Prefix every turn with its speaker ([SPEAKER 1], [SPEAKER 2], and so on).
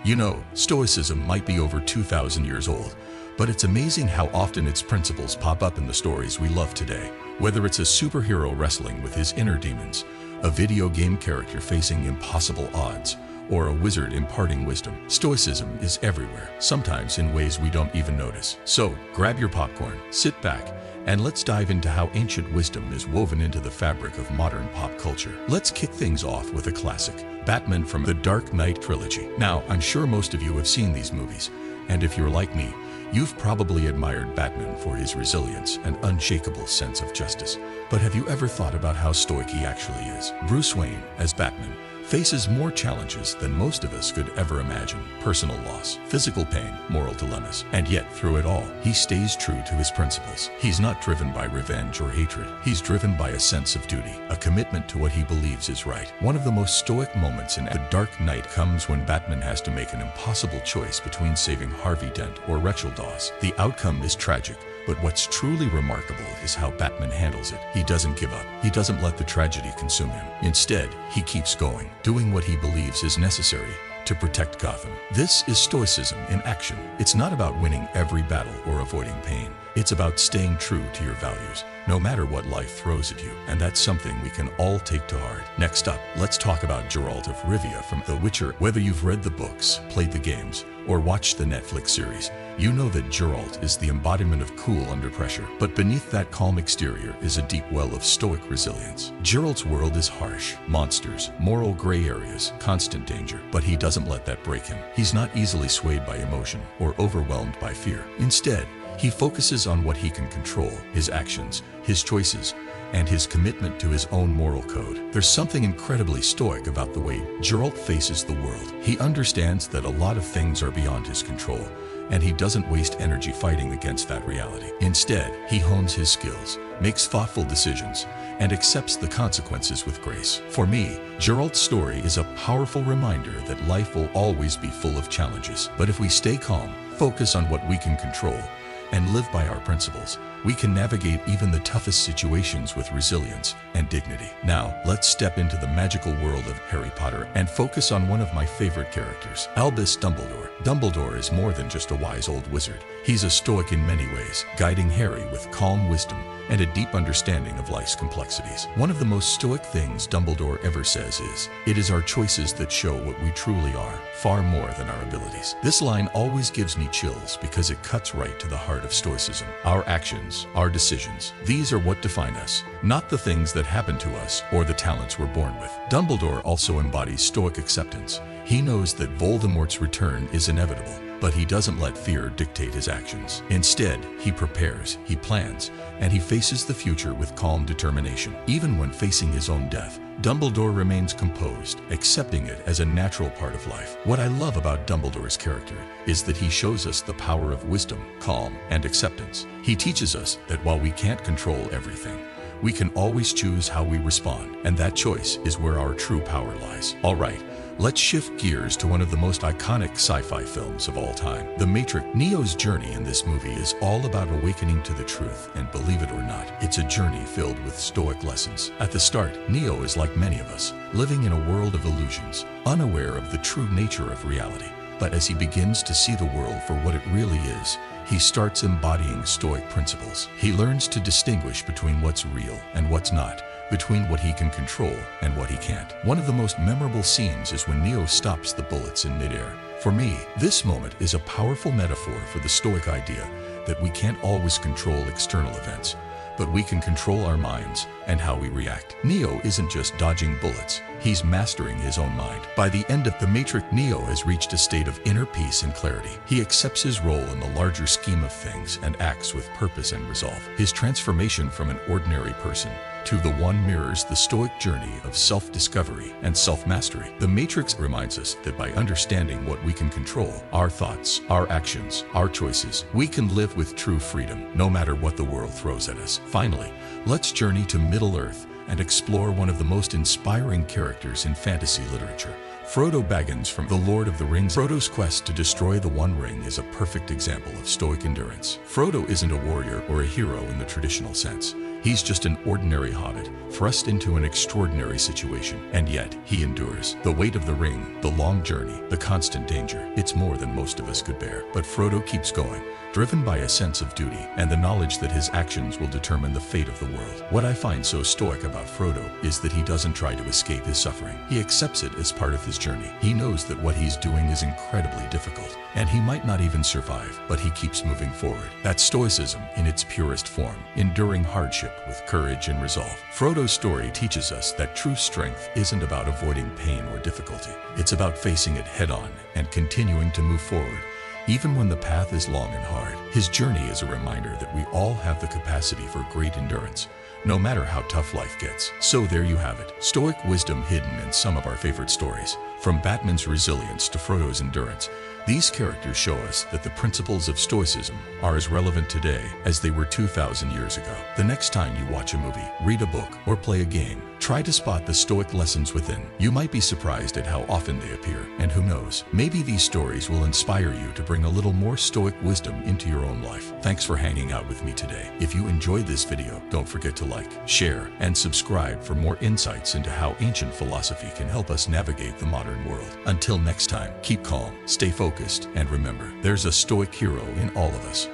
[SPEAKER 1] You know, Stoicism might be over 2,000 years old, but it's amazing how often its principles pop up in the stories we love today. Whether it's a superhero wrestling with his inner demons, a video game character facing impossible odds, or a wizard imparting wisdom, Stoicism is everywhere, sometimes in ways we don't even notice. So, grab your popcorn, sit back, and let's dive into how ancient wisdom is woven into the fabric of modern pop culture. Let's kick things off with a classic, Batman from the Dark Knight trilogy. Now, I'm sure most of you have seen these movies, and if you're like me, you've probably admired Batman for his resilience and unshakable sense of justice. But have you ever thought about how stoic he actually is? Bruce Wayne, as Batman, faces more challenges than most of us could ever imagine. Personal loss, physical pain, moral dilemmas. And yet, through it all, he stays true to his principles. He's not driven by revenge or hatred. He's driven by a sense of duty, a commitment to what he believes is right. One of the most stoic moments in The Dark Knight comes when Batman has to make an impossible choice between saving Harvey Dent or Rachel Dawes. The outcome is tragic, but what's truly remarkable is how Batman handles it. He doesn't give up. He doesn't let the tragedy consume him. Instead, he keeps going, doing what he believes is necessary to protect Gotham. This is Stoicism in action. It's not about winning every battle or avoiding pain. It's about staying true to your values, no matter what life throws at you. And that's something we can all take to heart. Next up, let's talk about Geralt of Rivia from The Witcher. Whether you've read the books, played the games, or watched the Netflix series, you know that Geralt is the embodiment of cool under pressure. But beneath that calm exterior is a deep well of stoic resilience. Geralt's world is harsh, monsters, moral gray areas, constant danger. But he doesn't let that break him. He's not easily swayed by emotion or overwhelmed by fear. Instead, he focuses on what he can control, his actions, his choices, and his commitment to his own moral code. There's something incredibly stoic about the way Geralt faces the world. He understands that a lot of things are beyond his control, and he doesn't waste energy fighting against that reality. Instead, he hones his skills, makes thoughtful decisions, and accepts the consequences with grace. For me, Geralt's story is a powerful reminder that life will always be full of challenges. But if we stay calm, focus on what we can control, and live by our principles, we can navigate even the toughest situations with resilience and dignity. Now, let's step into the magical world of Harry Potter and focus on one of my favorite characters, Albus Dumbledore. Dumbledore is more than just a wise old wizard. He's a stoic in many ways, guiding Harry with calm wisdom and a deep understanding of life's complexities. One of the most stoic things Dumbledore ever says is, "It is our choices that show what we truly are, far more than our abilities." This line always gives me chills because it cuts right to the heart of Stoicism. Our actions, our decisions, these are what define us, not the things that happen to us or the talents we're born with. Dumbledore also embodies stoic acceptance. He knows that Voldemort's return is inevitable, but he doesn't let fear dictate his actions. Instead, he prepares, he plans, and he faces the future with calm determination. Even when facing his own death, Dumbledore remains composed, accepting it as a natural part of life. What I love about Dumbledore's character is that he shows us the power of wisdom, calm, and acceptance. He teaches us that while we can't control everything, we can always choose how we respond, and that choice is where our true power lies. All right, let's shift gears to one of the most iconic sci-fi films of all time, The Matrix. Neo's journey in this movie is all about awakening to the truth, and believe it or not, it's a journey filled with stoic lessons. At the start, Neo is like many of us, living in a world of illusions, unaware of the true nature of reality. But as he begins to see the world for what it really is, he starts embodying stoic principles. He learns to distinguish between what's real and what's not, between what he can control and what he can't. One of the most memorable scenes is when Neo stops the bullets in midair. For me, this moment is a powerful metaphor for the stoic idea that we can't always control external events, but we can control our minds and how we react. Neo isn't just dodging bullets, he's mastering his own mind. By the end of The Matrix, Neo has reached a state of inner peace and clarity. He accepts his role in the larger scheme of things and acts with purpose and resolve. His transformation from an ordinary person to the one mirrors the stoic journey of self-discovery and self-mastery. The Matrix reminds us that by understanding what we can control, our thoughts, our actions, our choices, we can live with true freedom, no matter what the world throws at us. Finally, let's journey to Middle-earth and explore one of the most inspiring characters in fantasy literature, Frodo Baggins from The Lord of the Rings. Frodo's quest to destroy the One Ring is a perfect example of stoic endurance. Frodo isn't a warrior or a hero in the traditional sense. He's just an ordinary hobbit, thrust into an extraordinary situation, and yet he endures. The weight of the ring, the long journey, the constant danger. It's more than most of us could bear. But Frodo keeps going, driven by a sense of duty and the knowledge that his actions will determine the fate of the world. What I find so stoic about Frodo is that he doesn't try to escape his suffering. He accepts it as part of his journey. He knows that what he's doing is incredibly difficult, and he might not even survive, but he keeps moving forward. That's Stoicism in its purest form, enduring hardship with courage and resolve. Frodo's story teaches us that true strength isn't about avoiding pain or difficulty. It's about facing it head-on and continuing to move forward, even when the path is long and hard. His journey is a reminder that we all have the capacity for great endurance, no matter how tough life gets. So there you have it, stoic wisdom hidden in some of our favorite stories. From Batman's resilience to Frodo's endurance, these characters show us that the principles of Stoicism are as relevant today as they were 2,000 years ago. The next time you watch a movie, read a book, or play a game, try to spot the stoic lessons within. You might be surprised at how often they appear, and who knows, maybe these stories will inspire you to bring a little more stoic wisdom into your own life. Thanks for hanging out with me today. If you enjoyed this video, don't forget to like, share, and subscribe for more insights into how ancient philosophy can help us navigate the modern world. Until next time, keep calm, stay focused, and remember, there's a stoic hero in all of us.